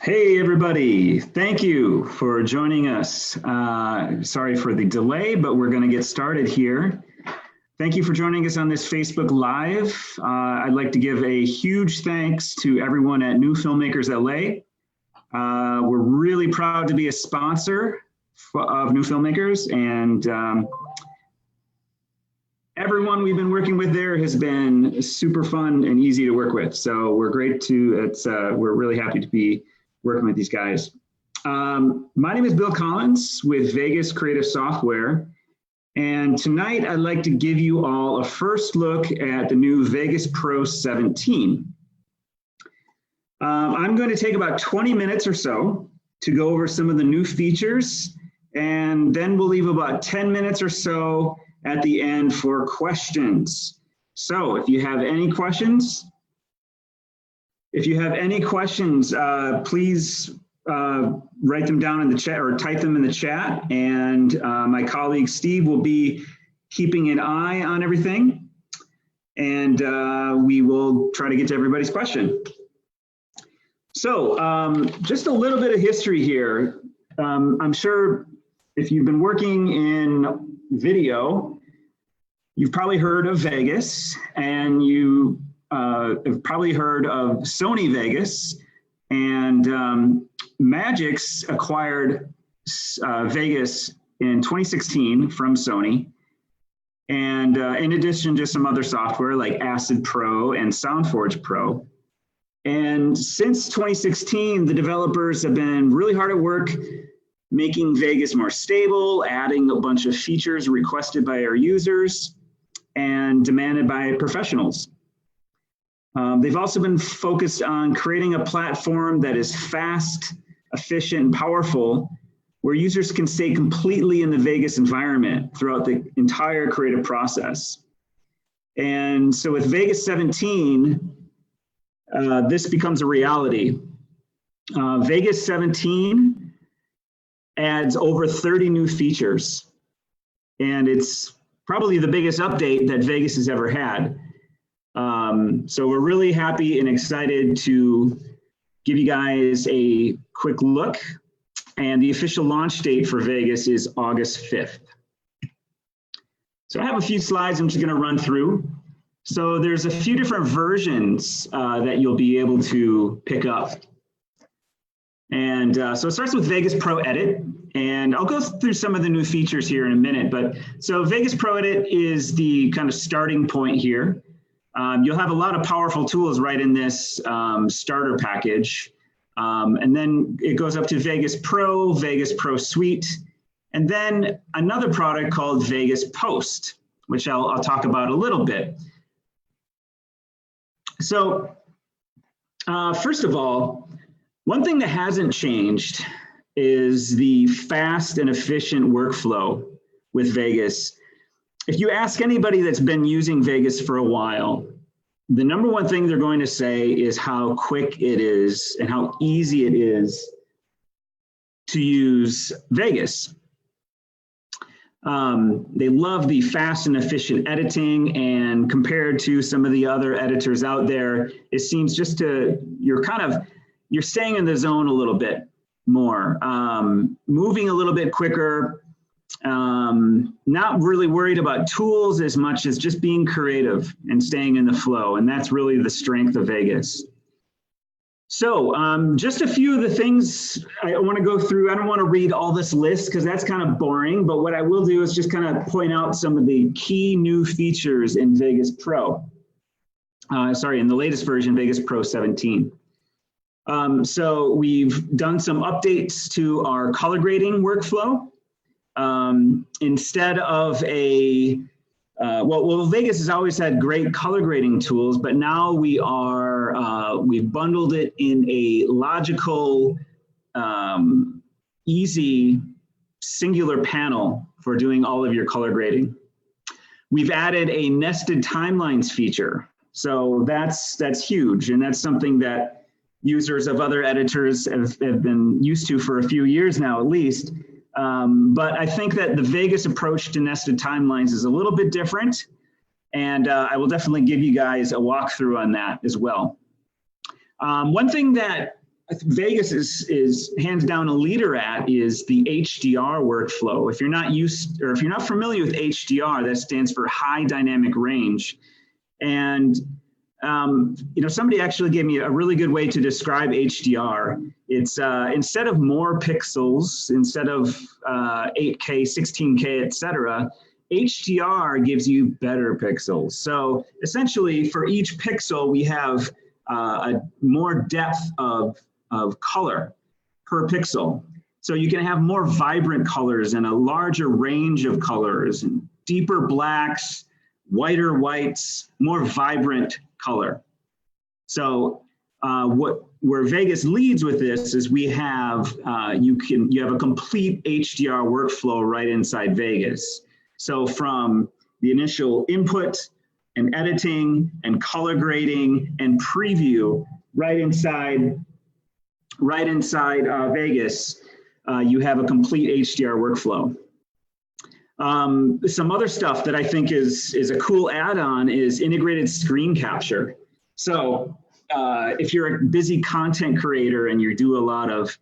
Hey everybody, thank you for joining us. Sorry for the delay, but we're going to get started here. Thank you for joining us on this Facebook Live. I'd like to give a huge thanks to everyone at New Filmmakers LA. We're really proud to be a sponsor of New Filmmakers, and everyone we've been working with there has been super fun and easy to work with. So we're we're really happy to be working with these guys. My name is Bill Collins with Vegas Creative Software. And tonight I'd like to give you all a first look at the new Vegas Pro 17. I'm going to take about 20 minutes or so to go over some of the new features, and then we'll leave about 10 minutes or so at the end for questions. So if you have any questions, please write them down in the chat or type them in the chat, and my colleague Steve will be keeping an eye on everything, and we will try to get to everybody's question. So just a little bit of history here. I'm sure if you've been working in video, you've probably heard of Vegas, and you have probably heard of Sony Vegas, and Magix acquired Vegas in 2016 from Sony, and in addition to some other software like Acid Pro and SoundForge Pro. And since 2016, the developers have been really hard at work making Vegas more stable, adding a bunch of features requested by our users and demanded by professionals. They've also been focused on creating a platform that is fast, efficient, and powerful, where users can stay completely in the Vegas environment throughout the entire creative process. And so with Vegas 17, this becomes a reality. Vegas 17 adds over 30 new features, and it's probably the biggest update that Vegas has ever had. So we're really happy and excited to give you guys a quick look, and the official launch date for Vegas is August 5th. So I have a few slides I'm just going to run through. So there's a few different versions that you'll be able to pick up. And so it starts with Vegas Pro Edit, and I'll go through some of the new features here in a minute. But so Vegas Pro Edit is the kind of starting point here. You'll have a lot of powerful tools right in this starter package. And then it goes up to Vegas Pro Suite, and then another product called Vegas Post, which I'll talk about a little bit. So first of all, one thing that hasn't changed is the fast and efficient workflow with Vegas. If you ask anybody that's been using Vegas for a while, the number one thing they're going to say is how quick it is and how easy it is to use Vegas. They love the fast and efficient editing, and compared to some of the other editors out there, it seems you're staying in the zone a little bit more, moving a little bit quicker, not really worried about tools as much as just being creative and staying in the flow. And that's really the strength of Vegas. So just a few of the things I want to go through. I don't want to read all this list because that's kind of boring, but what I will do is just kind of point out some of the key new features in Vegas Pro. In the latest version, Vegas Pro 17. So we've done some updates to our color grading workflow. Instead of Vegas has always had great color grading tools, but now we've bundled it in a logical, easy, singular panel for doing all of your color grading. We've added a nested timelines feature. So that's huge, and that's something that users of other editors have been used to for a few years now, at least. But I think that the Vegas approach to nested timelines is a little bit different, and I will definitely give you guys a walkthrough on that as well. One thing that Vegas is hands down a leader at is the HDR workflow. If you're not used, or if you're not familiar with HDR, that stands for high dynamic range. And you know, somebody actually gave me a really good way to describe HDR. It's instead of more pixels, instead of 8K, 16K, etc., HDR gives you better pixels. So essentially, for each pixel, we have a more depth of color per pixel. So you can have more vibrant colors and a larger range of colors, and deeper blacks, whiter whites, more vibrant color. So where Vegas leads with this is we have you have a complete HDR workflow right inside Vegas. So from the initial input and editing and color grading and preview right inside Vegas, you have a complete HDR workflow. Some other stuff that I think is a cool add-on is integrated screen capture. So if you're a busy content creator and you do a lot of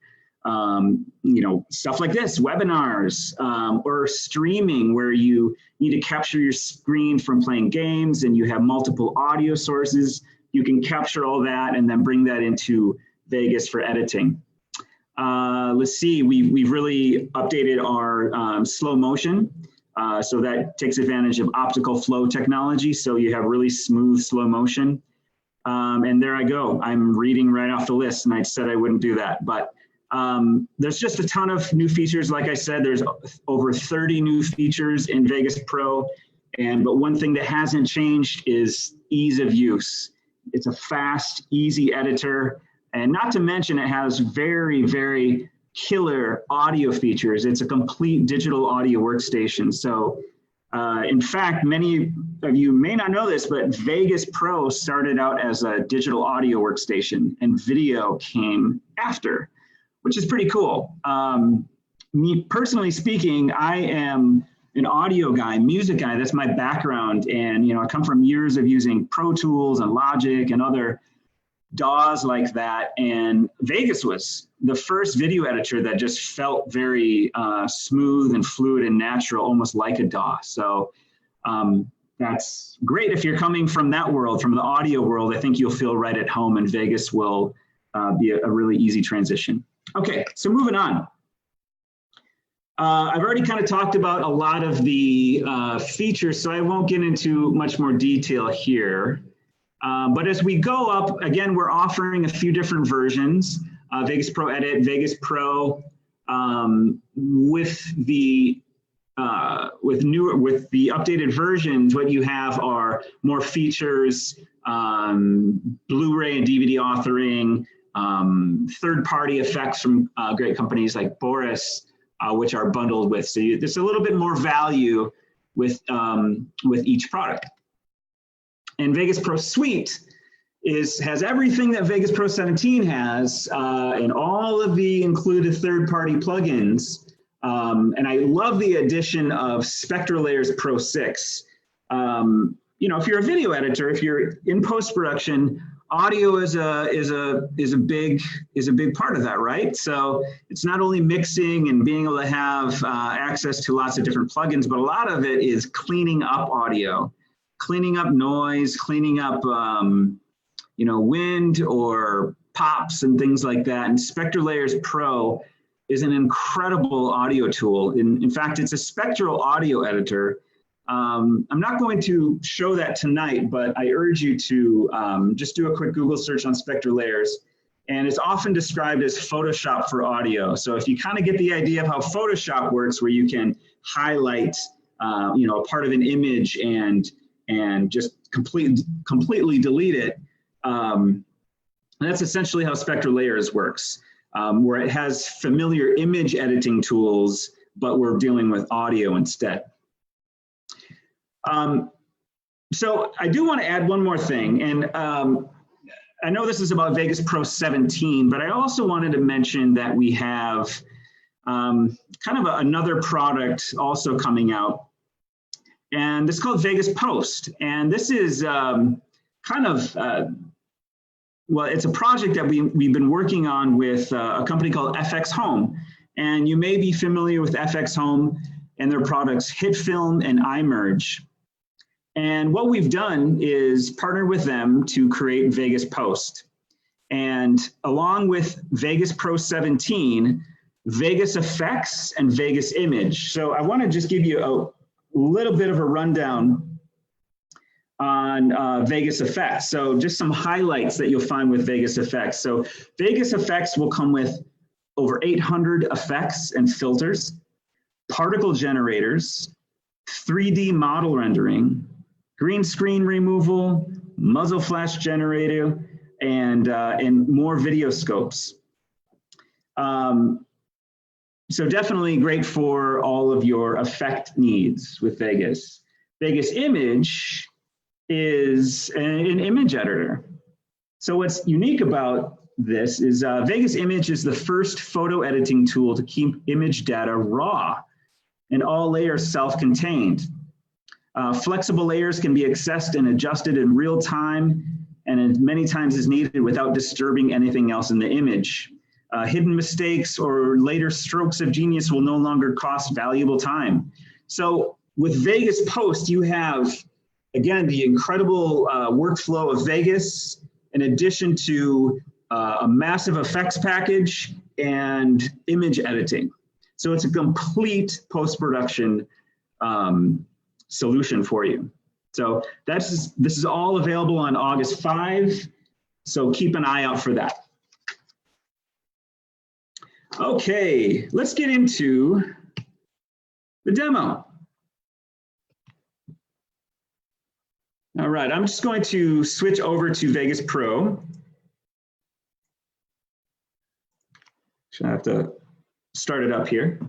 you know, stuff like this, webinars, or streaming where you need to capture your screen from playing games and you have multiple audio sources, you can capture all that and then bring that into Vegas for editing. Let's see, we've really updated our slow motion. So that takes advantage of optical flow technology. So you have really smooth slow motion. And there I go. I'm reading right off the list, and I said I wouldn't do that. But there's just a ton of new features. Like I said, there's over 30 new features in Vegas Pro. But one thing that hasn't changed is ease of use. It's a fast, easy editor. And not to mention, it has very, very killer audio features. It's a complete digital audio workstation. So in fact, many of you may not know this, but Vegas Pro started out as a digital audio workstation and video came after, which is pretty cool. Me personally speaking, I am an audio guy, music guy. That's my background. And, you know, I come from years of using Pro Tools and Logic and other DAWs like that. And Vegas was the first video editor that just felt very smooth and fluid and natural, almost like a DAW. So that's great. If you're coming from that world, from the audio world, I think you'll feel right at home, and Vegas will be a really easy transition. Okay, so moving on. I've already kind of talked about a lot of the features, so I won't get into much more detail here. But as we go up, again, we're offering a few different versions, Vegas Pro Edit, Vegas Pro, with the updated versions. What you have are more features, Blu-ray and DVD authoring, third-party effects from great companies like Boris, which are bundled with. So there's a little bit more value with each product. And Vegas Pro Suite has everything that Vegas Pro 17 has, and all of the included third-party plugins. And I love the addition of Spectral Layers Pro 6. You know, if you're a video editor, if you're in post-production, audio is a big part of that, right? So it's not only mixing and being able to have access to lots of different plugins, but a lot of it is cleaning up audio, cleaning up noise, cleaning up you know, wind or pops and things like that. And Spectral Layers Pro is an incredible audio tool. In fact, it's a spectral audio editor. I'm not going to show that tonight, but I urge you to just do a quick Google search on Spectral Layers. And it's often described as Photoshop for audio. So if you kind of get the idea of how Photoshop works, where you can highlight you know, a part of an image and just completely delete it, that's essentially how Spectral Layers works, where it has familiar image editing tools, but we're dealing with audio instead. So I do want to add one more thing, and I know this is about Vegas Pro 17, but I also wanted to mention that we have kind of another product also coming out, and it's called Vegas Post. And this is kind of well, it's a project that we've been working on with a company called FX Home. And you may be familiar with FX Home and their products HitFilm and iMerge. And what we've done is partner with them to create Vegas Post. And along with Vegas Pro 17, Vegas Effects and Vegas Image. So I want to just give you a little bit of a rundown on Vegas Effects. So just some highlights that you'll find with Vegas Effects. So Vegas Effects will come with over 800 effects and filters, particle generators, 3D model rendering, green screen removal, muzzle flash generator, and more video scopes. So definitely great for all of your effect needs with Vegas. Vegas Image is an image editor. So what's unique about this is Vegas Image is the first photo editing tool to keep image data raw and all layers self-contained. Flexible layers can be accessed and adjusted in real time and as many times as needed without disturbing anything else in the image. Hidden mistakes or later strokes of genius will no longer cost valuable time. So with Vegas Post, you have, again, the incredible workflow of Vegas, in addition to a massive effects package and image editing. So it's a complete post-production solution for you. So this is all available on August 5. So keep an eye out for that. Okay, let's get into the demo. All right, I'm just going to switch over to Vegas Pro. So I have to start it up here.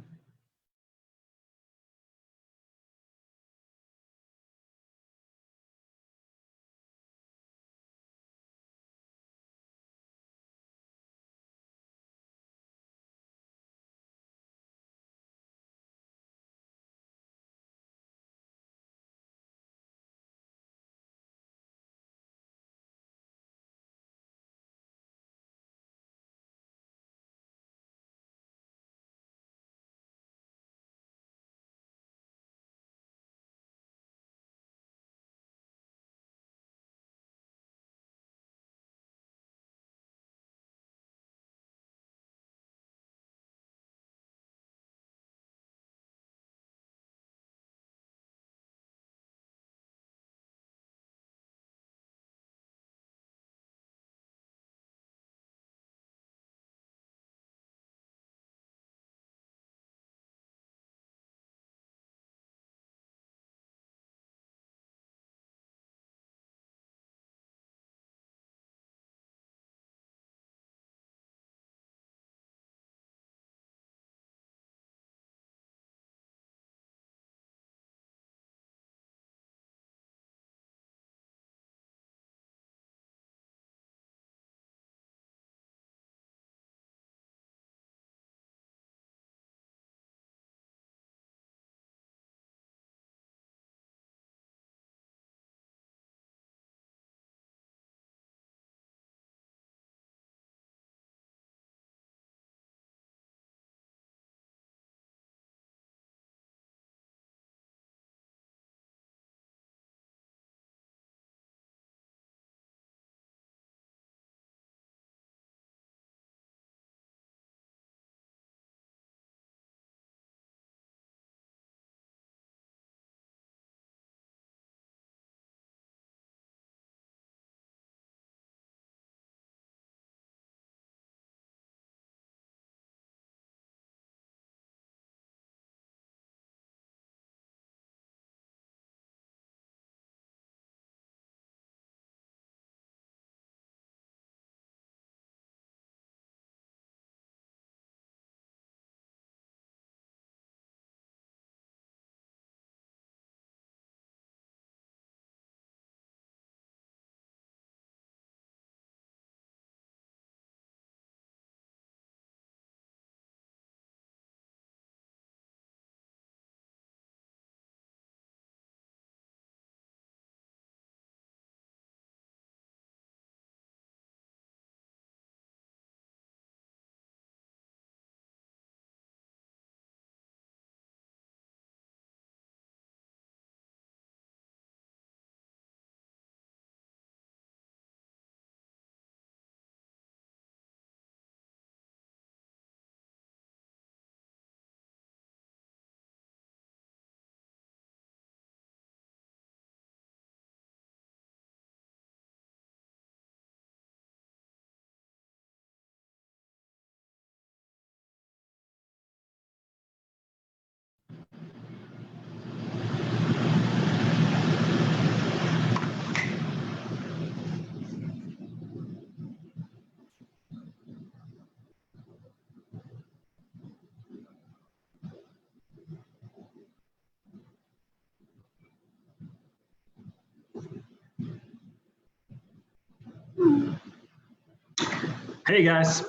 Hey guys,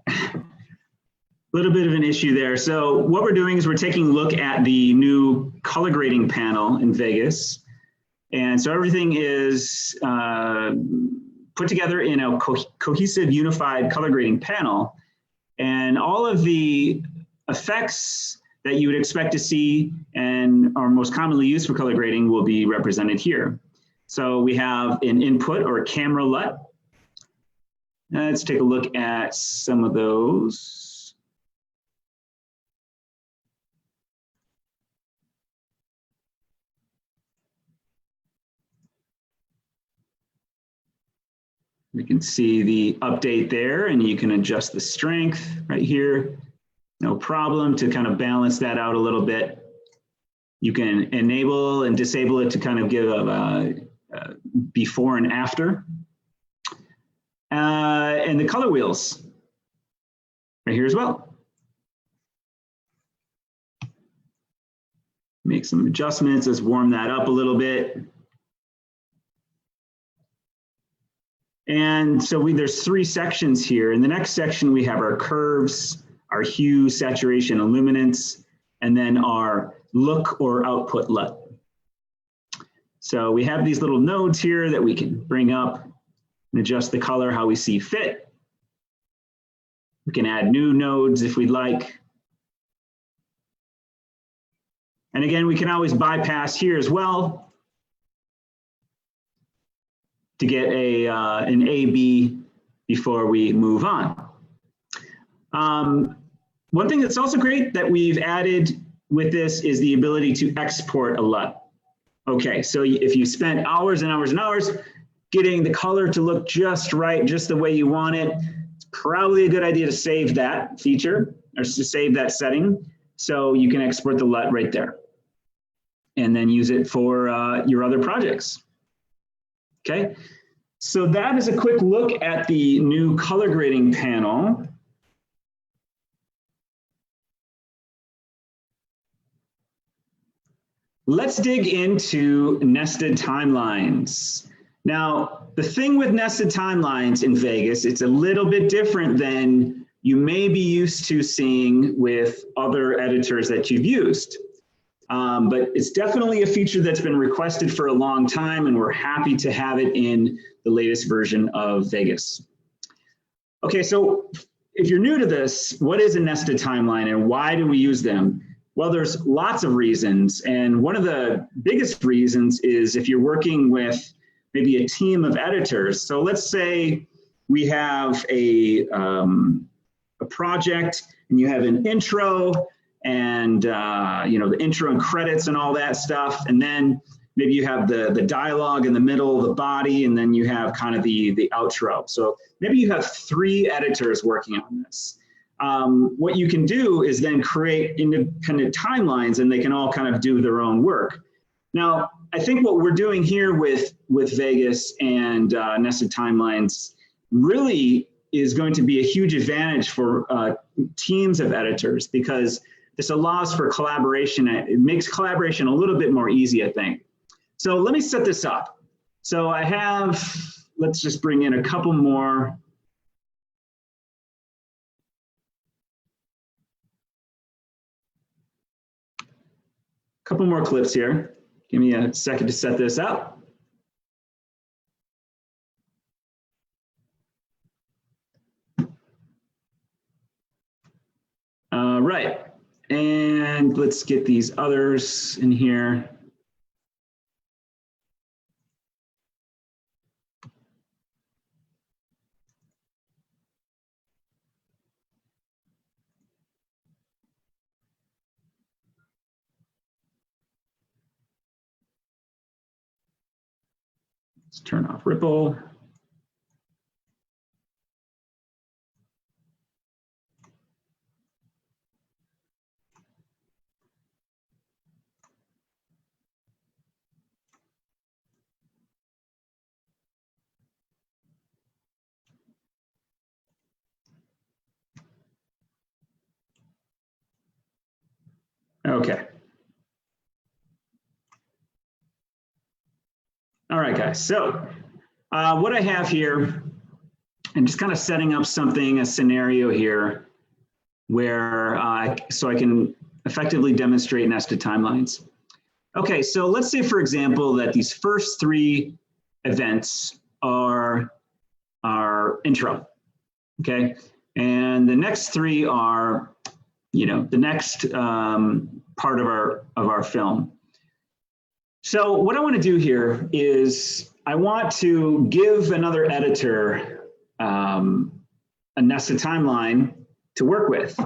a little bit of an issue there. So what we're doing is we're taking a look at the new color grading panel in Vegas. And so everything is put together in a cohesive, unified color grading panel. And all of the effects that you would expect to see and are most commonly used for color grading will be represented here. So we have an input or a camera LUT. Let's take a look at some of those. We can see the update there, and you can adjust the strength right here. No problem to kind of balance that out a little bit. You can enable and disable it to kind of give a before and after. And the color wheels right here as well. Make some adjustments. Let's warm that up a little bit. And so there's 3 sections here. In the next section, we have our curves, our hue, saturation, and luminance, and then our look or output LUT. So we have these little nodes here that we can bring up and adjust the color how we see fit. We can add new nodes if we'd like. And again, we can always bypass here as well to get an A/B before we move on. One thing that's also great that we've added with this is the ability to export a LUT. Okay, so if you spend hours and hours and hours getting the color to look just right, just the way you want it, it's probably a good idea to save that feature or to save that setting so you can export the LUT right there and then use it for your other projects. Okay, so that is a quick look at the new color grading panel. Let's dig into nested timelines. Now, the thing with nested timelines in Vegas, it's a little bit different than you may be used to seeing with other editors that you've used. But it's definitely a feature that's been requested for a long time, and we're happy to have it in the latest version of Vegas. Okay, so if you're new to this, what is a nested timeline and why do we use them? Well, there's lots of reasons, and one of the biggest reasons is if you're working with maybe a team of editors. So let's say we have a project and you have an intro and you know, the intro and credits and all that stuff, and then maybe you have the dialogue in the middle, the body, and then you have kind of the outro. So maybe you have 3 editors working on this. What you can do is then create independent timelines and they can all kind of do their own work. Now, I think what we're doing here with Vegas and nested timelines really is going to be a huge advantage for teams of editors because this allows for collaboration. It makes collaboration a little bit more easy, I think. So let me set this up. So I have, let's just bring in a couple more. Couple more clips here. Give me a second to set this up. Right, and let's get these others in here. Let's turn off Ripple. Okay. All right, guys. So what I have here and just kind of setting up something, a scenario here, where so I can effectively demonstrate nested timelines. Okay, so let's say, for example, that these first 3 events are our intro, okay? And the next 3 are, you know, the next part of our film. So what I want to do here is I want to give another editor a nested timeline to work with,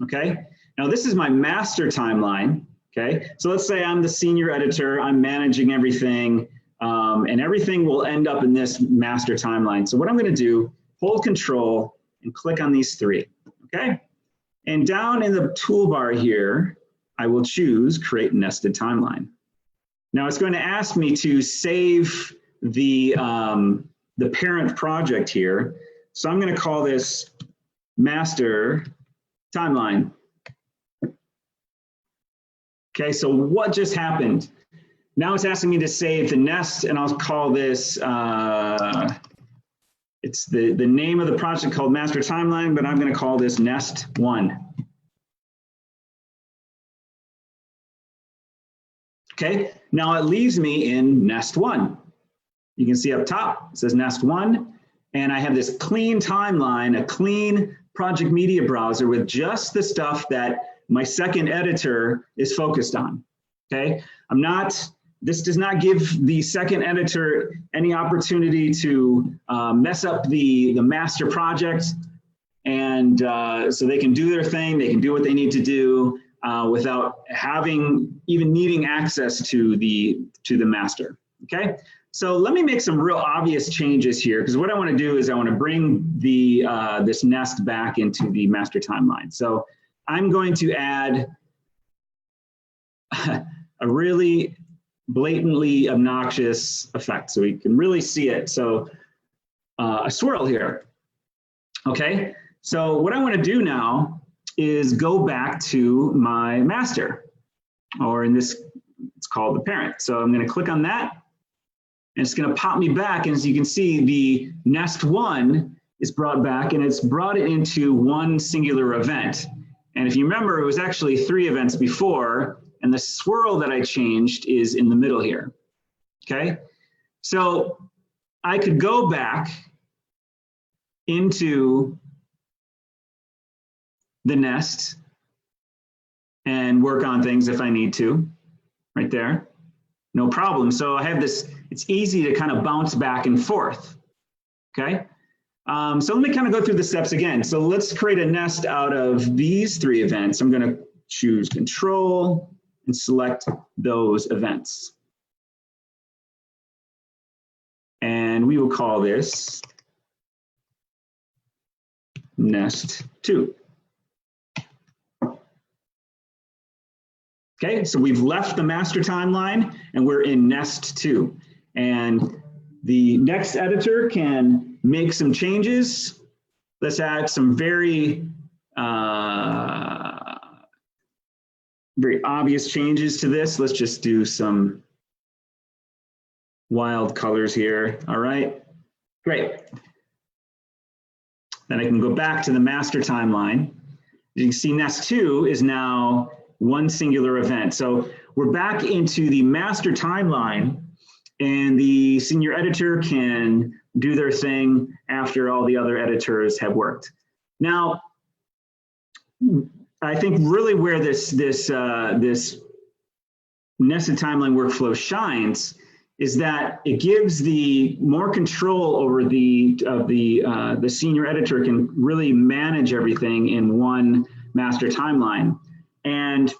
okay? Now this is my master timeline, okay? So let's say I'm the senior editor, I'm managing everything, and everything will end up in this master timeline. So what I'm going to do, hold Control and click on these 3, okay? And down in the toolbar here, I will choose Create Nested Timeline. Now it's going to ask me to save the parent project here. So I'm going to call this Master Timeline. Okay, so what just happened? Now it's asking me to save the nest, and I'll call this, it's the name of the project called Master Timeline, but I'm going to call this Nest 1. Okay, now it leaves me in Nest 1. You can see up top, it says Nest 1, and I have this clean timeline, a clean project media browser with just the stuff that my second editor is focused on, okay? This does not give the second editor any opportunity to mess up the master project, and so they can do their thing, they can do what they need to do without even needing access to the master, okay? So let me make some real obvious changes here, because what I want to do is I want to bring this nest back into the master timeline. So I'm going to add a really blatantly obnoxious effect so we can really see it. So a swirl here, okay? So what I want to do now is go back to my master, or in this, it's called the parent. So I'm going to click on that, and it's going to pop me back. And as you can see, the Nest 1 is brought back, and it's brought it into one singular event. And if you remember, it was actually 3 events before, and the swirl that I changed is in the middle here, okay? So I could go back into the nest and work on things if I need to, right there, no problem. So I have this, it's easy to kind of bounce back and forth, okay? So let me kind of go through the steps again. So let's create a nest out of these 3 events. I'm going to choose Control and select those events. And we will call this Nest 2. Okay, so we've left the master timeline and we're in Nest 2. And the next editor can make some changes. Let's add some very obvious changes to this. Let's just do some wild colors here. All right, great. Then I can go back to the master timeline. You can see Nest 2 is now one singular event. So we're back into the master timeline, and the senior editor can do their thing after all the other editors have worked. Now, I think really where this nested timeline workflow shines is that it gives the more control over the senior editor can really manage everything in one master timeline. And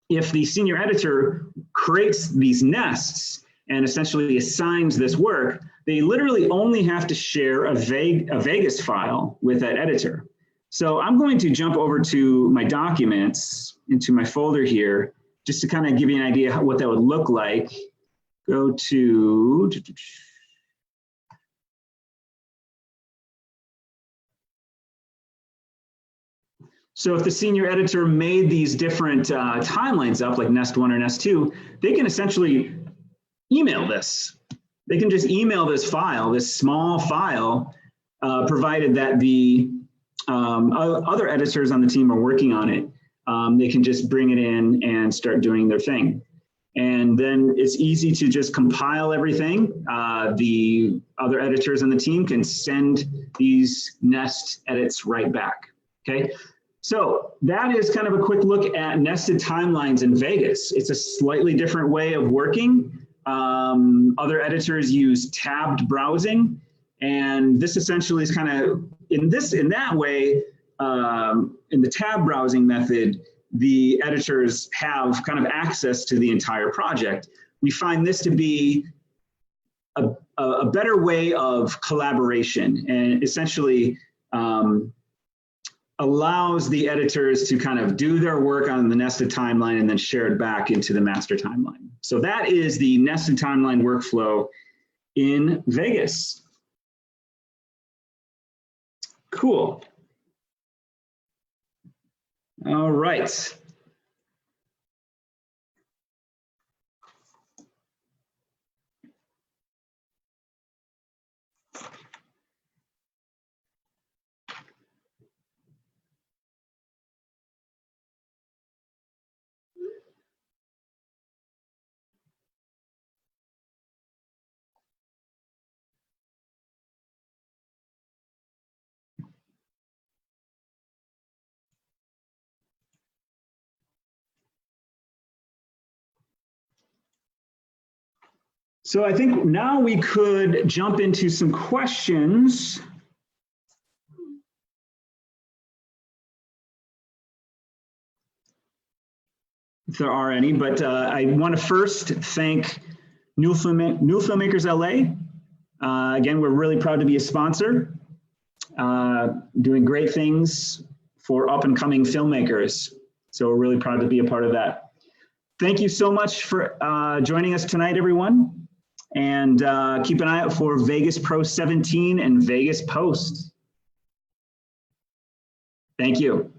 if the senior editor creates these nests and essentially assigns this work, they literally only have to share a Vegas file with that editor. So I'm going to jump over to my documents, into my folder here, just to kind of give you an idea what that would look like. Go to, so if the senior editor made these different timelines up, like Nest 1 or Nest 2, they can essentially email this. They can just email this file, this small file, provided that the other editors on the team are working on it. They can just bring it in and start doing their thing. And then it's easy to just compile everything. The other editors on the team can send these nest edits right back, okay? So that is kind of a quick look at nested timelines in Vegas. It's a slightly different way of working. Other editors use tabbed browsing, and this essentially is kind of, in that way, in the tab browsing method, the editors have kind of access to the entire project. We find this to be a better way of collaboration, and essentially allows the editors to kind of do their work on the nested timeline and then share it back into the master timeline. So that is the nested timeline workflow in Vegas. Cool. All right. So I think now we could jump into some questions. If there are any, but I want to first thank New Filmmakers LA. Again, we're really proud to be a sponsor, doing great things for up and coming filmmakers. So we're really proud to be a part of that. Thank you so much for joining us tonight, everyone. And keep an eye out for Vegas Pro 17 and Vegas Post. Thank you.